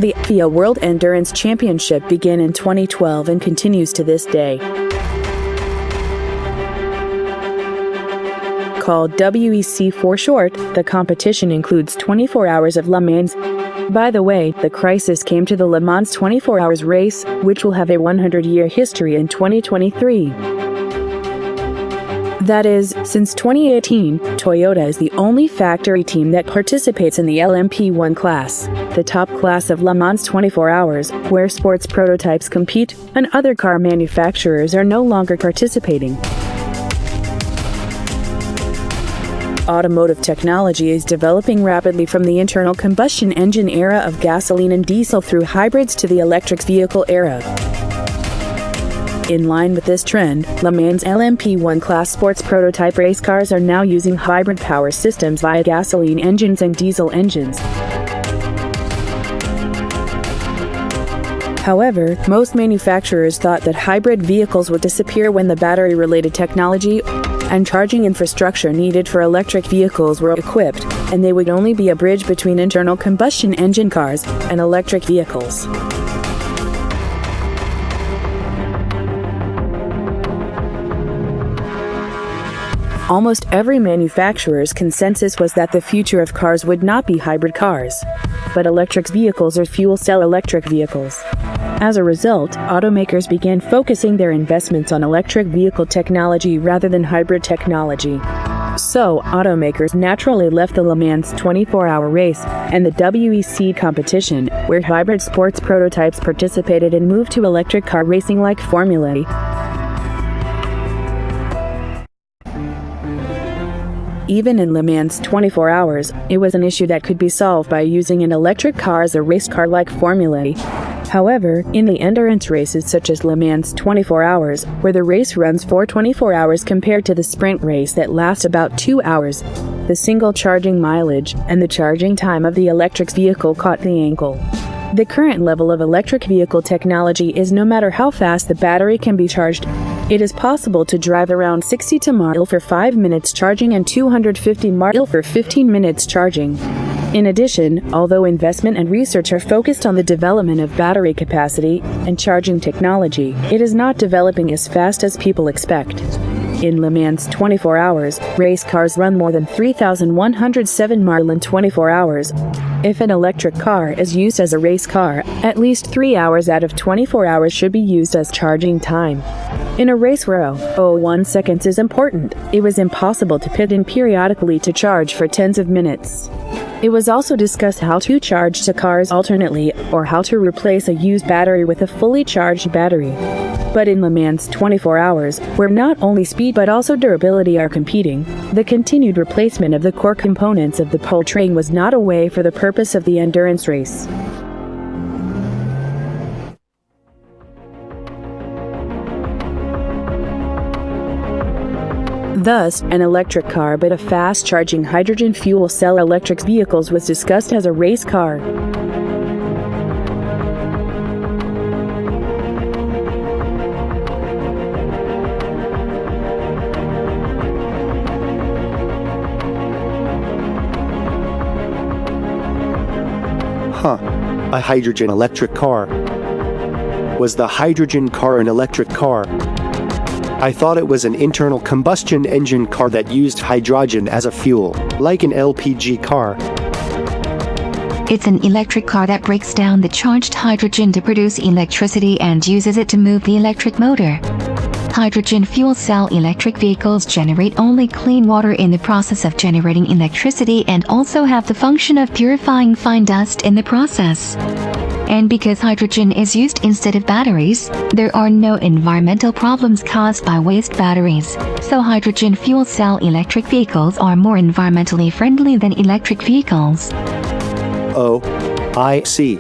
The FIA World Endurance Championship began in 2012 and continues to this day. Called WEC for short, the competition includes 24 hours of LeMans. By the way, the crisis came to the LeMans 24 hours race, which will have a 100-year history in 2023. That is, since 2018, Toyota is the only factory team that participates in the LMP1 class, the top class of Le Mans 24 hours, where sports prototypes compete, and other car manufacturers are no longer participating. Automotive technology is developing rapidly from the internal combustion engine era of gasoline and diesel through hybrids to the electric vehicle era. In line with this trend, Le Mans LMP1 class sports prototype race cars are now using hybrid power systems via gasoline engines and diesel engines. However, most manufacturers thought that hybrid vehicles would disappear when the battery-related technology and charging infrastructure needed for electric vehicles were equipped, and they would only be a bridge between internal combustion engine cars and electric vehicles. Almost every manufacturer's consensus was that the future of cars would not be hybrid cars, but electric vehicles or fuel cell electric vehicles. As a result, automakers began focusing their investments on electric vehicle technology rather than hybrid technology. So, automakers naturally left the Le Mans 24-hour race and the WEC competition, where hybrid sports prototypes participated, and moved to electric car racing like Formula E. Even in Le Mans 24 hours, it was an issue that could be solved by using an electric car as a race car like Formula E. However, in the endurance races such as Le Mans 24 hours, where the race runs for 24 hours compared to the sprint race that lasts about 2 hours, the single charging mileage and the charging time of the electric vehicle caught the ankle. The current level of electric vehicle technology is no matter how fast the battery can be charged, it is possible to drive around 60 miles for 5 minutes charging and 250 miles for 15 minutes charging. In addition, although investment and research are focused on the development of battery capacity and charging technology, it is not developing as fast as people expect. In Le Mans 24 hours, race cars run more than 3,107 miles in 24 hours. If an electric car is used as a race car, at least 3 hours out of 24 hours should be used as charging time. In a race where 0.01 seconds is important, it was impossible to pit in periodically to charge for tens of minutes. It was also discussed how to charge the cars alternately, or how to replace a used battery with a fully charged battery. But in Le Mans 24 hours, where not only speed but also durability are competing, the continued replacement of the core components of the powertrain was not a way for the purpose of the endurance race. Thus, an electric car but a fast-charging hydrogen fuel cell electric vehicles was discussed as a race car. A hydrogen electric car. Was the hydrogen car an electric car? I thought it was an internal combustion engine car that used hydrogen as a fuel, like an LPG car. It's an electric car that breaks down the charged hydrogen to produce electricity and uses it to move the electric motor. Hydrogen fuel cell electric vehicles generate only clean water in the process of generating electricity and also have the function of purifying fine dust in the process. And because hydrogen is used instead of batteries, there are no environmental problems caused by waste batteries. So hydrogen fuel cell electric vehicles are more environmentally friendly than electric vehicles. Oh, I see.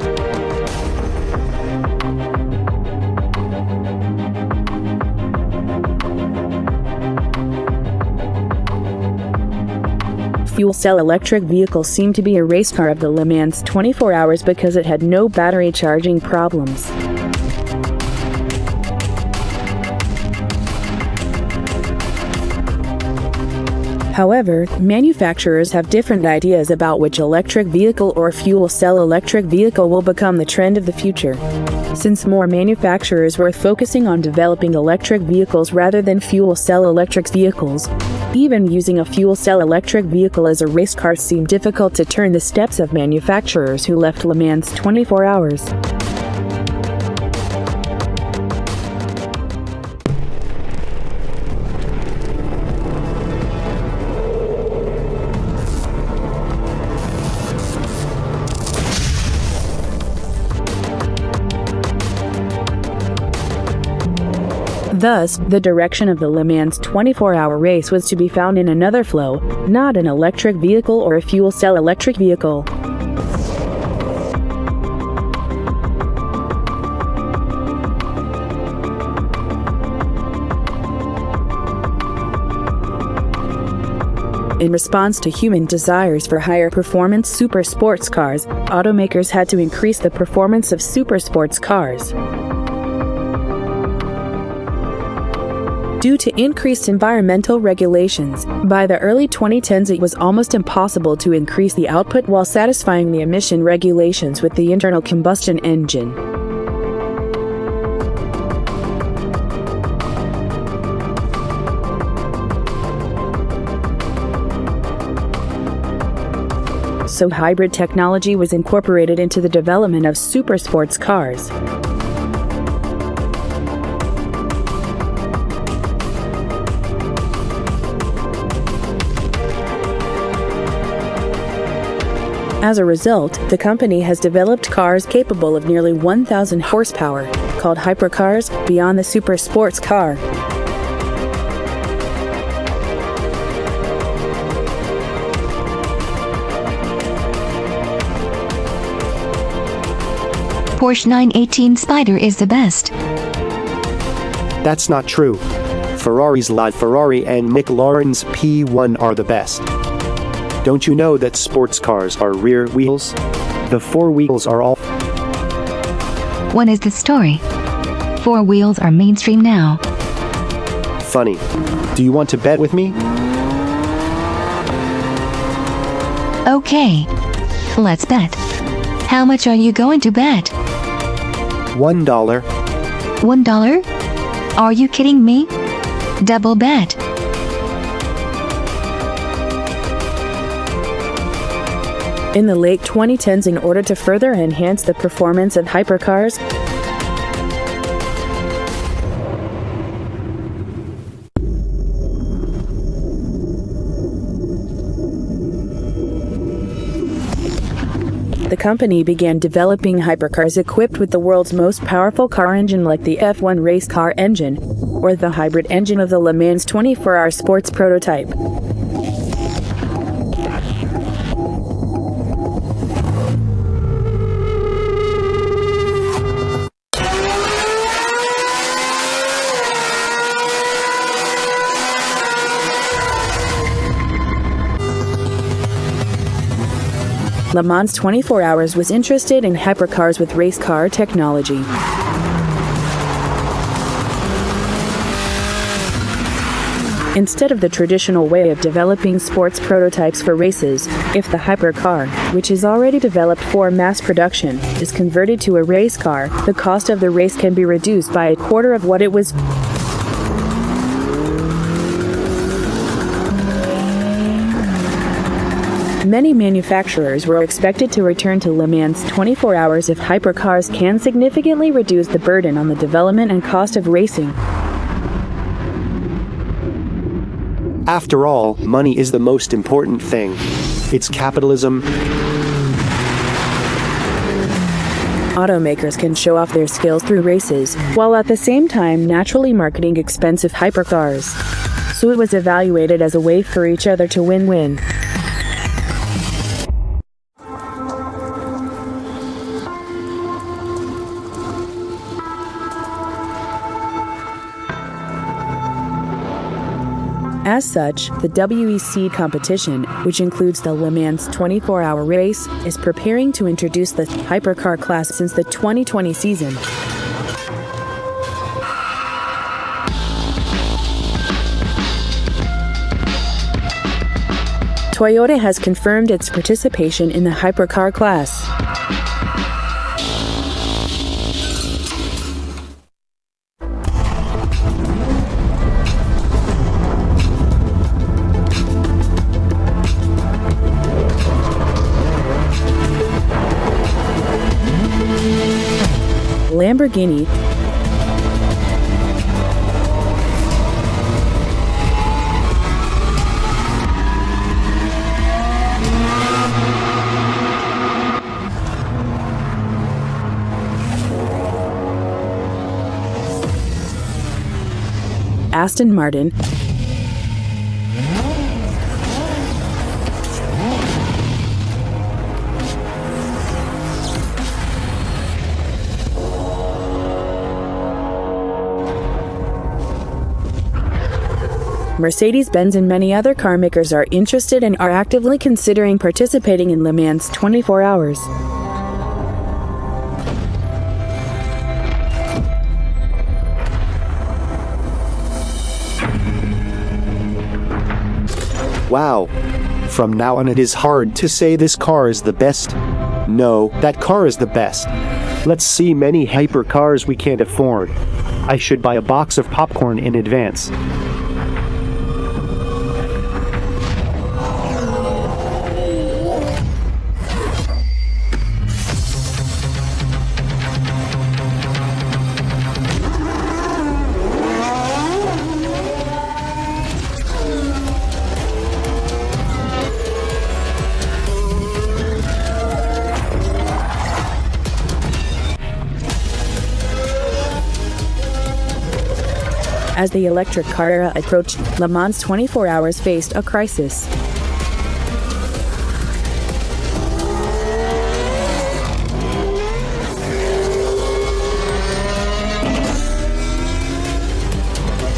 Fuel cell electric vehicles seemed to be a race car of the Le Mans 24 hours because it had no battery charging problems. However, manufacturers have different ideas about which electric vehicle or fuel cell electric vehicle will become the trend of the future. Since more manufacturers were focusing on developing electric vehicles rather than fuel cell electric vehicles, even using a fuel cell electric vehicle as a race car seemed difficult to turn the steps of manufacturers who left Le Mans 24 hours. Thus, the direction of the Le Mans 24-hour race was to be found in another flow, not an electric vehicle or a fuel cell electric vehicle. In response to human desires for higher performance super sports cars, automakers had to increase the performance of super sports cars. Due to increased environmental regulations, by the early 2010s it was almost impossible to increase the output while satisfying the emission regulations with the internal combustion engine. So hybrid technology was incorporated into the development of super sports cars. As a result, the company has developed cars capable of nearly 1,000 horsepower, called HyperCars, beyond the super sports car. Porsche 918 Spider is the best. That's not true. Ferrari's LaFerrari and McLaren's P1 are the best. Don't you know that sports cars are rear wheels? The four wheels are all... What is the story? Four wheels are mainstream now. Funny. Do you want to bet with me? Okay. Let's bet. How much are you going to bet? $1. $1? Are you kidding me? Double bet. In the late 2010s, in order to further enhance the performance of hypercars, the company began developing hypercars equipped with the world's most powerful car engine like the F1 race car engine, or the hybrid engine of the Le Mans 24-hour sports prototype. Le Mans 24 Hours was interested in hypercars with race car technology. Instead of the traditional way of developing sports prototypes for races, if the hypercar, which is already developed for mass production, is converted to a race car, the cost of the race can be reduced by a quarter of what it was. Many manufacturers were expected to return to Le Mans 24 hours if hypercars can significantly reduce the burden on the development and cost of racing. After all, money is the most important thing. It's capitalism. Automakers can show off their skills through races, while at the same time naturally marketing expensive hypercars. So it was evaluated as a way for each other to win-win. As such, the WEC competition, which includes the Le Mans 24-hour race, is preparing to introduce the hypercar class since the 2020 season. Toyota has confirmed its participation in the HyperCar class. Lamborghini, Aston Martin, Mercedes-Benz and many other car makers are interested and are actively considering participating in Le Mans 24 hours. Wow. From now on it is hard to say this car is the best. No, that car is the best. Let's see many hypercars we can't afford. I should buy a box of popcorn in advance. As the electric car era approached, Le Mans 24 hours faced a crisis.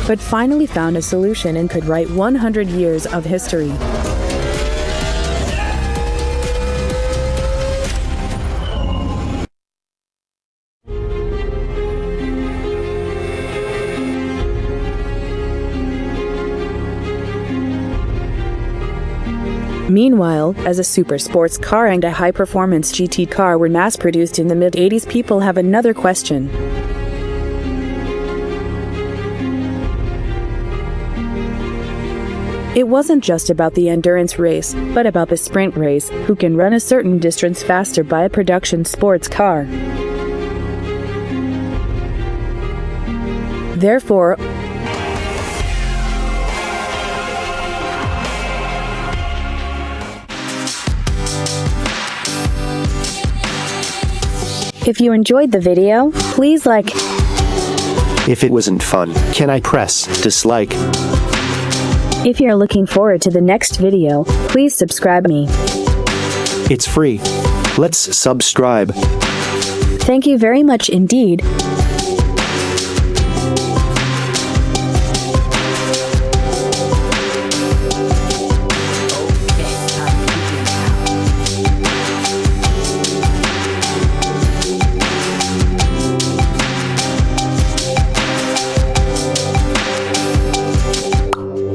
But finally found a solution and could write 100 years of history. Meanwhile, as a super sports car and a high-performance GT car were mass-produced in the mid-80s, people have another question. It wasn't just about the endurance race, but about the sprint race, who can run a certain distance faster by a production sports car. Therefore, if you enjoyed the video, please like. If it wasn't fun, can I press dislike? If you're looking forward to the next video, please subscribe me. It's free. Let's subscribe. Thank you very much indeed.